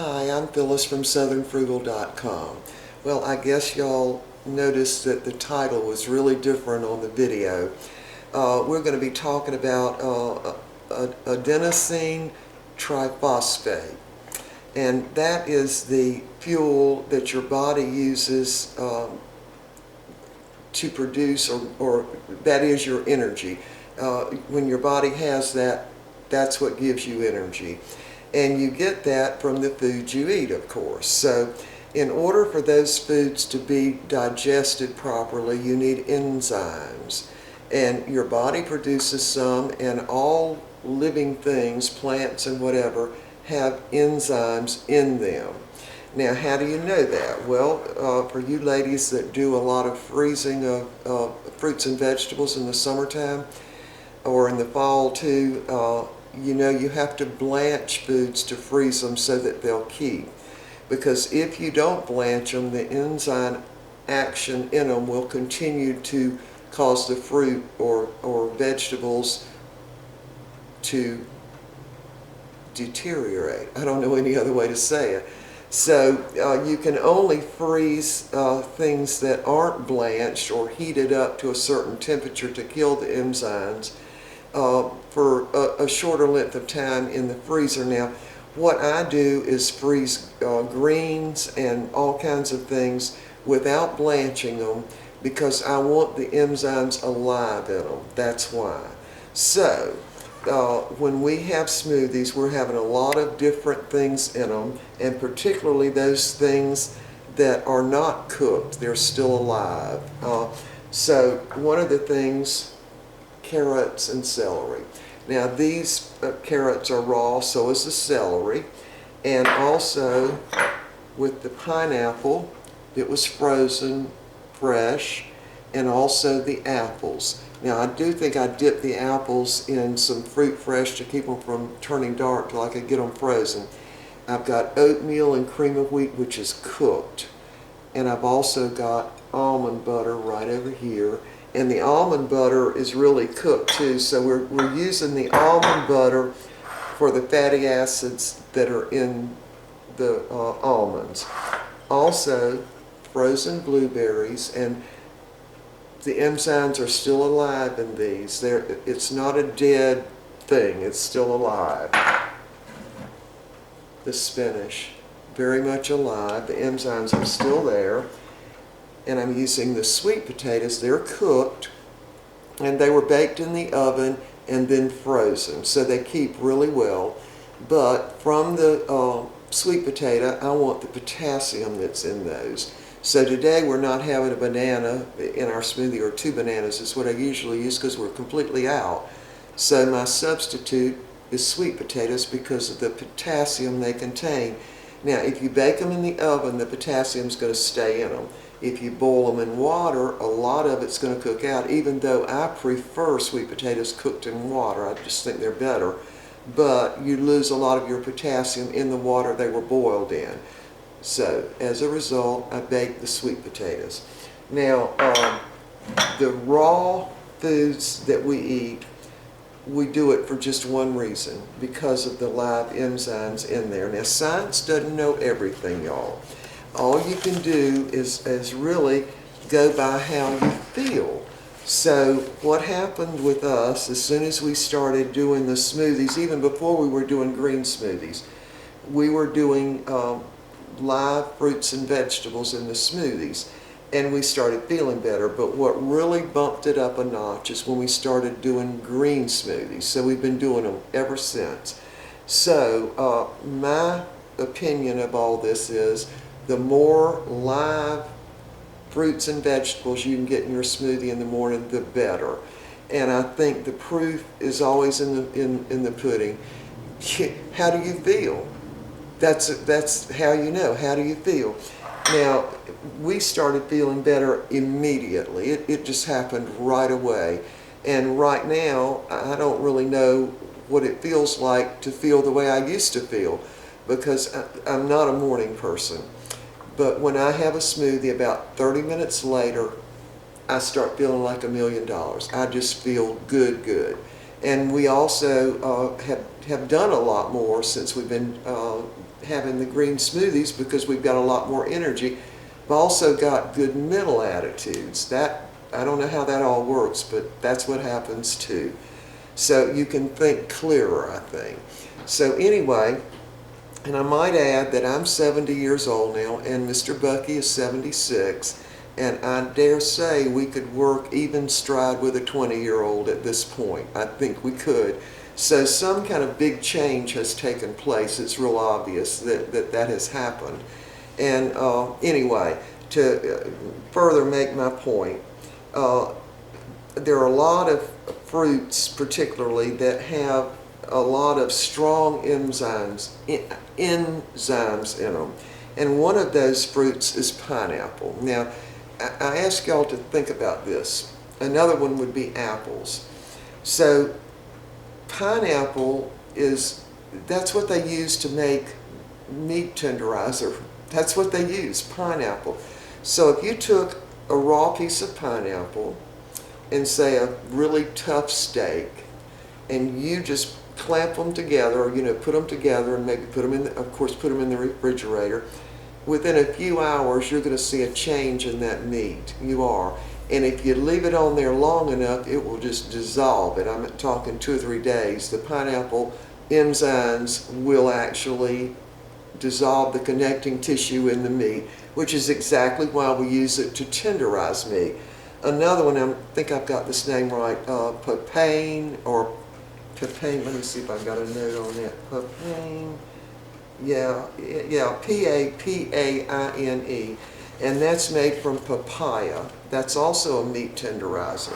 Hi, I'm Phyllis from southernfrugal.com. Well, I guess y'all noticed that the title was really different on the video. We're going to be talking about adenosine triphosphate, and that is the fuel that your body uses to produce, or that is your energy. When your body has that, that's what gives you energy. And you get that from the food you eat, of course. So in order for those foods to be digested properly, you need enzymes. And your body produces some, and all living things, plants and whatever, have enzymes in them. Now, how do you know that? Well, for you ladies that do a lot of freezing of fruits and vegetables in the summertime, or in the fall too, you know you have to blanch foods to freeze them so that they'll keep. Because if you don't blanch them, the enzyme action in them will continue to cause the fruit or vegetables to deteriorate. I don't know any other way to say it. So you can only freeze things that aren't blanched or heated up to a certain temperature to kill the enzymes for a shorter length of time in the freezer. Now, what I do is freeze greens and all kinds of things without blanching them, because I want the enzymes alive in them. That's why. So, when we have smoothies, we're having a lot of different things in them, and particularly those things that are not cooked, they're still alive. So one of the things, carrots and celery. Now these carrots are raw, so is the celery, and also with the pineapple, it was frozen fresh, and also the apples. Now I do think I dipped the apples in some fruit fresh to keep them from turning dark till I could get them frozen. I've got oatmeal and cream of wheat, which is cooked, and I've also got almond butter right over here. And the almond butter is really cooked too, so we're using the almond butter for the fatty acids that are in the almonds. Also, frozen blueberries, and the enzymes are still alive in these. It's not a dead thing, it's still alive. The spinach, very much alive, the enzymes are still there. And I'm using the sweet potatoes. They're cooked, and they were baked in the oven and then frozen, so they keep really well. But from the sweet potato, I want the potassium that's in those. So today we're not having a banana in our smoothie, or 2 bananas is what I usually use, because we're completely out. So my substitute is sweet potatoes because of the potassium they contain. Now, if you bake them in the oven, the potassium's going to stay in them. If you boil them in water, a lot of it's going to cook out, even though I prefer sweet potatoes cooked in water. I just think they're better. But you lose a lot of your potassium in the water they were boiled in. So, as a result, I bake the sweet potatoes. Now, the raw foods that we eat, we do it for just one reason, because of the live enzymes in there. Now, science doesn't know everything, y'all. All you can do is really go by how you feel. So what happened with us, as soon as we started doing the smoothies, even before we were doing green smoothies, we were doing live fruits and vegetables in the smoothies, and we started feeling better. But what really bumped it up a notch is when we started doing green smoothies. So we've been doing them ever since. So my opinion of all this is, the more live fruits and vegetables you can get in your smoothie in the morning, the better. And I think the proof is always in the pudding. How do you feel? That's how you know. How do you feel? Now, we started feeling better immediately. It just happened right away. And right now, I don't really know what it feels like to feel the way I used to feel, because I'm not a morning person. But when I have a smoothie, about 30 minutes later, I start feeling like $1,000,000. I just feel good. And we also have done a lot more since we've been having the green smoothies, because we've got a lot more energy. We've also got good mental attitudes. That, I don't know how that all works, but that's what happens too. So you can think clearer, I think. So anyway, and I might add that I'm 70 years old now, and Mr. Bucky is 76, and I dare say we could work even stride with a 20-year-old at this point. I think we could. So some kind of big change has taken place. It's real obvious that has happened. And anyway, to further make my point, there are a lot of fruits particularly that have a lot of strong enzymes in them. And one of those fruits is pineapple. Now, I ask y'all to think about this. Another one would be apples. So pineapple that's what they use to make meat tenderizer. That's what they use, pineapple. So if you took a raw piece of pineapple and say a really tough steak, and you just clamp them together, or put them together, and maybe put them in, of course, put them in the refrigerator, within a few hours you're going to see a change in that meat. You are. And if you leave it on there long enough, it will just dissolve it. I'm talking 2 or 3 days. The pineapple enzymes will actually dissolve the connecting tissue in the meat, which is exactly why we use it to tenderize meat. Another one, I think I've got this name right, papain, let me see if I've got a note on that. Papain, yeah, Papaine. And that's made from papaya. That's also a meat tenderizer.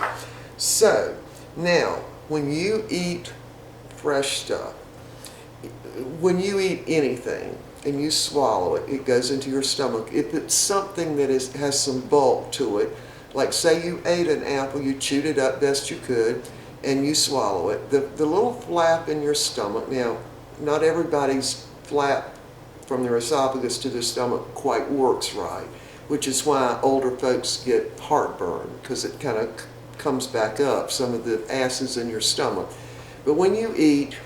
So, now, when you eat fresh stuff, when you eat anything and you swallow it, it goes into your stomach. If it's something that has some bulk to it, like say you ate an apple, you chewed it up best you could, and you swallow it, the little flap in your stomach, now, not everybody's flap from their esophagus to their stomach quite works right, which is why older folks get heartburn, because it kind of comes back up, some of the acids in your stomach. But when you eat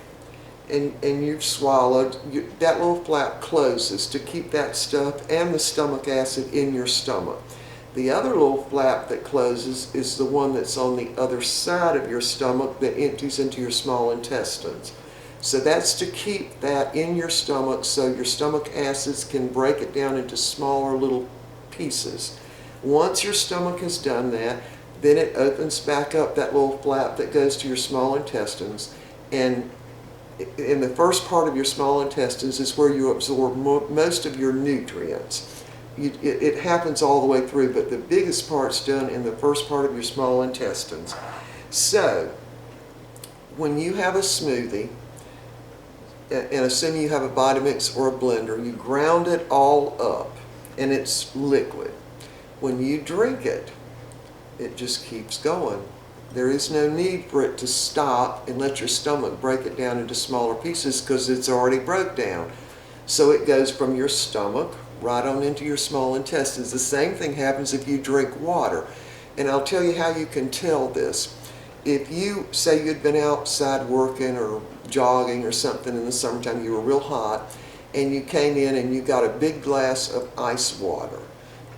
and you've swallowed, that little flap closes to keep that stuff and the stomach acid in your stomach. The other little flap that closes is the one that's on the other side of your stomach that empties into your small intestines. So that's to keep that in your stomach so your stomach acids can break it down into smaller little pieces. Once your stomach has done that, then it opens back up that little flap that goes to your small intestines, and in the first part of your small intestines is where you absorb most of your nutrients. It happens all the way through, but the biggest part's done in the first part of your small intestines. So, when you have a smoothie, and assuming you have a Vitamix or a blender, you ground it all up, and it's liquid. When you drink it, it just keeps going. There is no need for it to stop and let your stomach break it down into smaller pieces, because it's already broke down. So it goes from your stomach right on into your small intestines. The same thing happens if you drink water. And I'll tell you how you can tell this. If you say you'd been outside working or jogging or something in the summertime, you were real hot, and you came in and you got a big glass of ice water.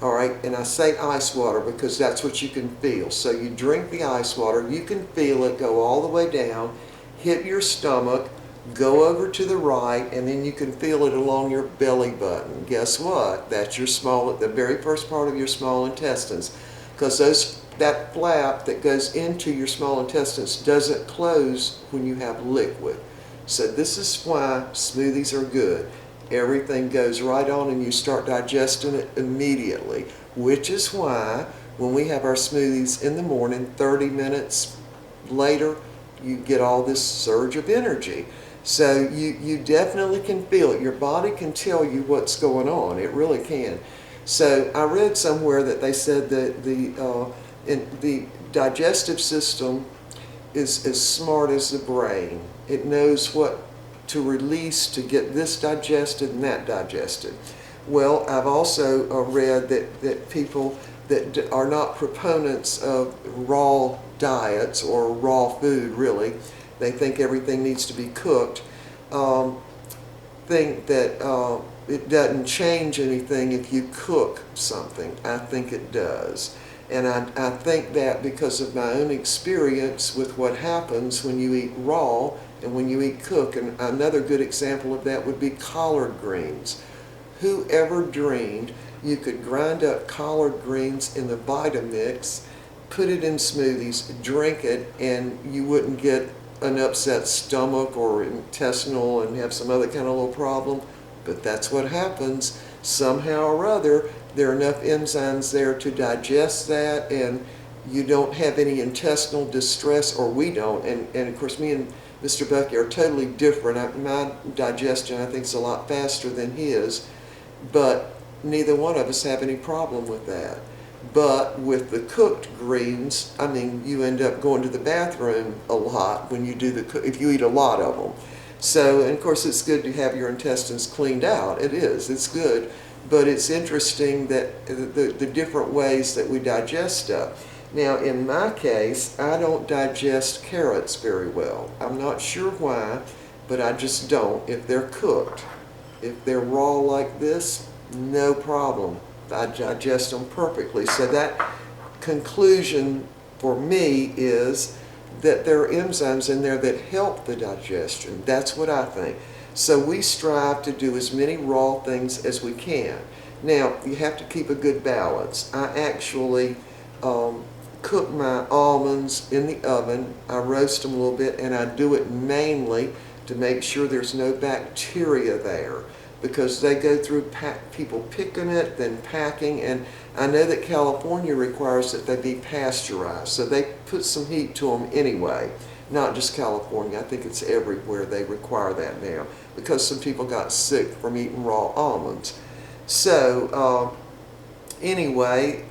All right, and I say ice water because that's what you can feel. So you drink the ice water, you can feel it go all the way down, hit your stomach, go over to the right, and then you can feel it along your belly button. Guess what? That's the very first part of your small intestines, because that flap that goes into your small intestines doesn't close when you have liquid. So this is why smoothies are good. Everything goes right on and you start digesting it immediately, which is why when we have our smoothies in the morning, 30 minutes later, you get all this surge of energy. So you definitely can feel it. Your body can tell you what's going on. It really can. So I read somewhere that they said that the digestive system is as smart as the brain. It knows what to release to get this digested and that digested. Well, I've also read that people that are not proponents of raw diets or raw food really, they think everything needs to be cooked, think that it doesn't change anything if you cook something. I think it does. And I think that because of my own experience with what happens when you eat raw and when you eat cooked. And another good example of that would be collard greens. Whoever dreamed you could grind up collard greens in the Vitamix, put it in smoothies, drink it, and you wouldn't get an upset stomach or intestinal and have some other kind of little problem? But that's what happens. Somehow or other, there are enough enzymes there to digest that, and you don't have any intestinal distress, or we don't. And of course, me and Mr. Bucky are totally different. My digestion, I think, is a lot faster than his, but neither one of us have any problem with that. But with the cooked greens, I mean, you end up going to the bathroom a lot when you do if you eat a lot of them. So, and of course, it's good to have your intestines cleaned out. It is, it's good. But it's interesting that the different ways that we digest stuff. Now, in my case, I don't digest carrots very well. I'm not sure why, but I just don't if they're cooked. If they're raw like this, no problem. I digest them perfectly. So that conclusion for me is that there are enzymes in there that help the digestion. That's what I think. So we strive to do as many raw things as we can. Now, you have to keep a good balance. I actually cook my almonds in the oven. I roast them a little bit, and I do it mainly to make sure there's no bacteria there, because they go through people picking it, then packing, and I know that California requires that they be pasteurized, so they put some heat to them anyway. Not just California, I think it's everywhere they require that now, because some people got sick from eating raw almonds. So anyway,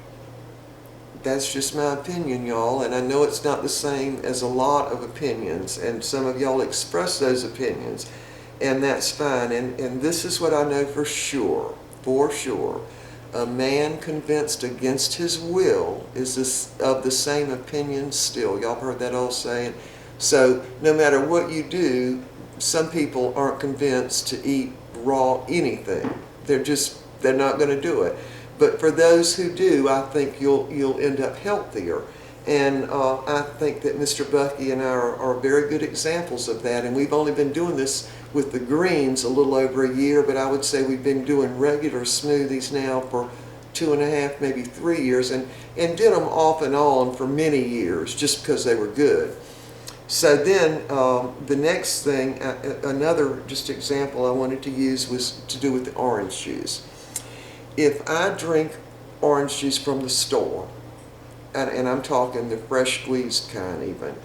that's just my opinion, y'all, and I know it's not the same as a lot of opinions, and some of y'all express those opinions, and that's fine. And this is what I know for sure. A man convinced against his will is of the same opinion still. Y'all heard that old saying? So no matter what you do, some people aren't convinced to eat raw anything. They're not going to do it. But for those who do, I think you'll end up healthier. And I think that Mr. Bucky and I are very good examples of that. And we've only been doing this with the greens a little over a year, but I would say we've been doing regular smoothies now for 2.5, maybe 3 years, and did them off and on for many years just because they were good. So then the next thing, another just example I wanted to use was to do with the orange juice. If I drink orange juice from the store, and I'm talking the fresh squeezed kind even,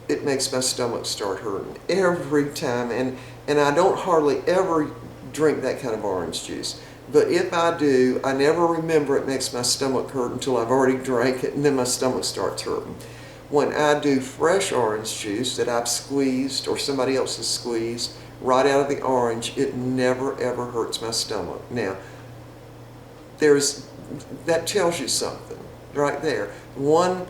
it makes my stomach start hurting every time, and I don't hardly ever drink that kind of orange juice. But if I do, I never remember it makes my stomach hurt until I've already drank it, and then my stomach starts hurting. When I do fresh orange juice that I've squeezed or somebody else has squeezed right out of the orange, it never ever hurts my stomach. Now, that tells you something right there. One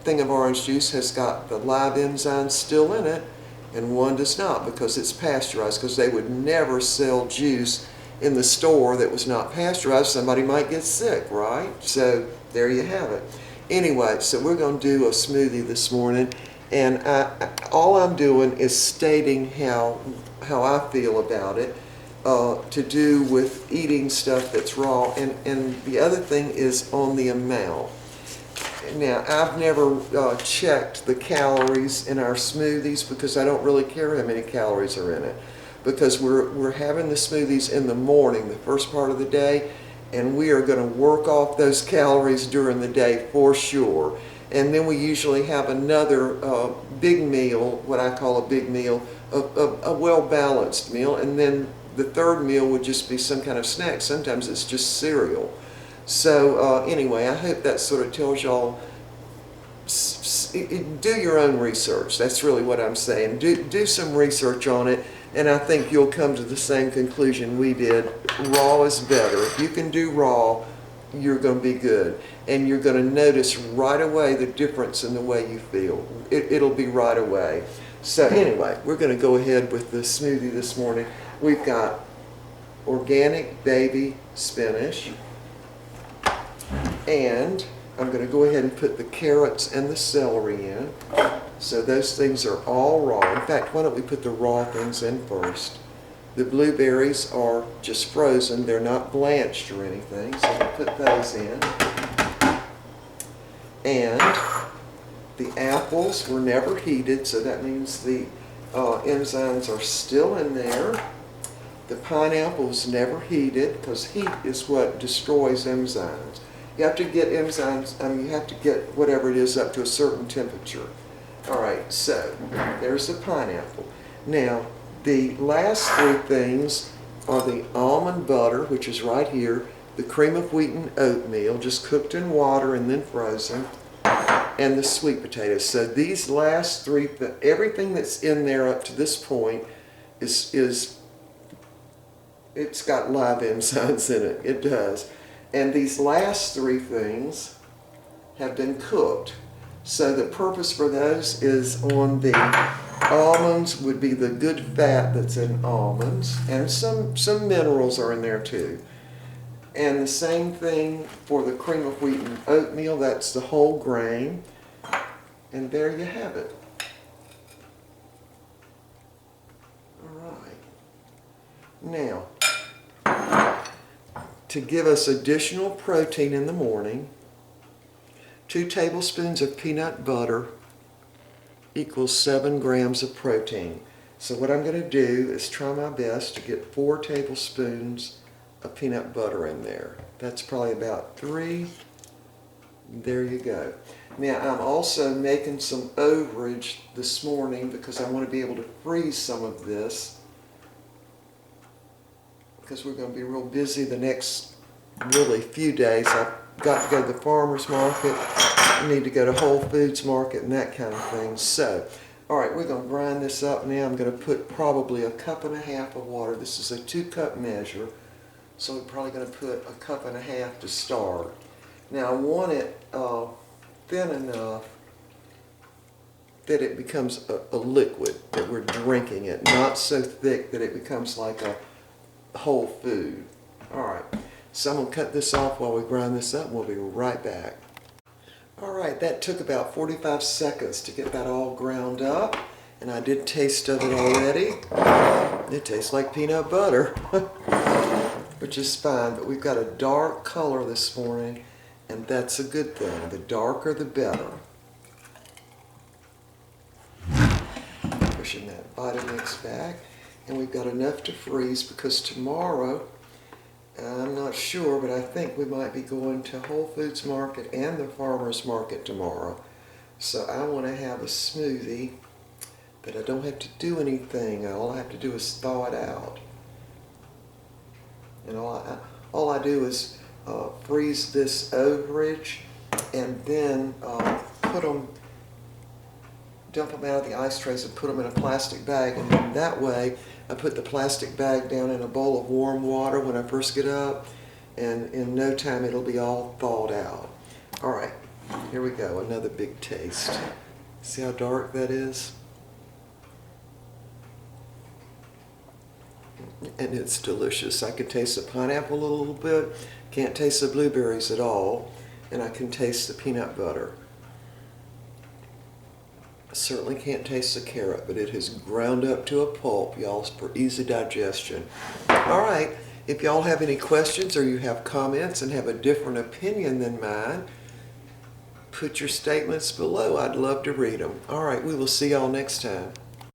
thing of orange juice has got the live enzymes still in it, and one does not, because it's pasteurized, because they would never sell juice in the store that was not pasteurized. Somebody might get sick, right? So there you have it. Anyway, so we're going to do a smoothie this morning, and all I'm doing is stating how I feel about it, to do with eating stuff that's raw, and the other thing is on the amount. Now, I've never checked the calories in our smoothies because I don't really care how many calories are in it, because we're having the smoothies in the morning, the first part of the day, and we are going to work off those calories during the day for sure. And then we usually have another big meal, what I call a big meal, a well-balanced meal, and then the third meal would just be some kind of snack. Sometimes it's just cereal. So anyway, I hope that sort of tells y'all, do your own research. That's really what I'm saying. Do some research on it, and I think you'll come to the same conclusion we did. Raw is better. If you can do raw, you're going to be good. And you're going to notice right away the difference in the way you feel. It'll be right away. So anyway, we're going to go ahead with the smoothie this morning. We've got organic baby spinach. And I'm going to go ahead and put the carrots and the celery in. So those things are all raw. In fact, why don't we put the raw things in first? The blueberries are just frozen. They're not blanched or anything, so we'll put those in. And the apples were never heated, so that means the enzymes are still in there. The pineapple was never heated, because heat is what destroys enzymes. You have to get enzymes, you have to get whatever it is up to a certain temperature. All right, so there's the pineapple. Now, the last three things are the almond butter, which is right here, the cream of wheat and oatmeal, just cooked in water and then frozen, and the sweet potatoes. So these last three, everything that's in there up to this point it's got live enzymes in it. It does. And these last three things have been cooked. So the purpose for those is on the almonds would be the good fat that's in almonds, and some minerals are in there too. And the same thing for the cream of wheat and oatmeal, that's the whole grain. And there you have it. All right. Now, to give us additional protein in the morning, 2 tablespoons of peanut butter equals 7 grams of protein. So what I'm going to do is try my best to get 4 tablespoons of peanut butter in there. That's probably about 3. There you go. Now I'm also making some overage this morning because I want to be able to freeze some of this, because we're going to be real busy the next really few days. I've got to go to the farmer's market, I need to go to Whole Foods market and that kind of thing. So, all right, we're going to grind this up now. I'm going to put probably 1.5 cups of water. This is a 2-cup measure, so we're probably going to put 1.5 cups to start. Now I want it thin enough that it becomes a liquid, that we're drinking it, not so thick that it becomes like a whole food. All right, so I'm going to cut this off while we grind this up, and we'll be right back. All right, that took about 45 seconds to get that all ground up, and I did taste of it already. It tastes like peanut butter, which is fine, but we've got a dark color this morning, and that's a good thing. The darker, the better. Pushing that Vitamix back, and we've got enough to freeze because tomorrow, I'm not sure, but I think we might be going to Whole Foods Market and the Farmer's Market tomorrow. So I want to have a smoothie, but I don't have to do anything. All I have to do is thaw it out. And all I do is freeze this overage and then dump them out of the ice trays and put them in a plastic bag, and then that way I put the plastic bag down in a bowl of warm water when I first get up, and in no time it'll be all thawed out. All right, here we go, another big taste. See how dark that is? And it's delicious. I can taste the pineapple a little bit, can't taste the blueberries at all, and I can taste the peanut butter. I certainly can't taste the carrot, but it has ground up to a pulp, y'all, for easy digestion. All right, if y'all have any questions or you have comments and have a different opinion than mine, put your statements below. I'd love to read them. All right, we will see y'all next time.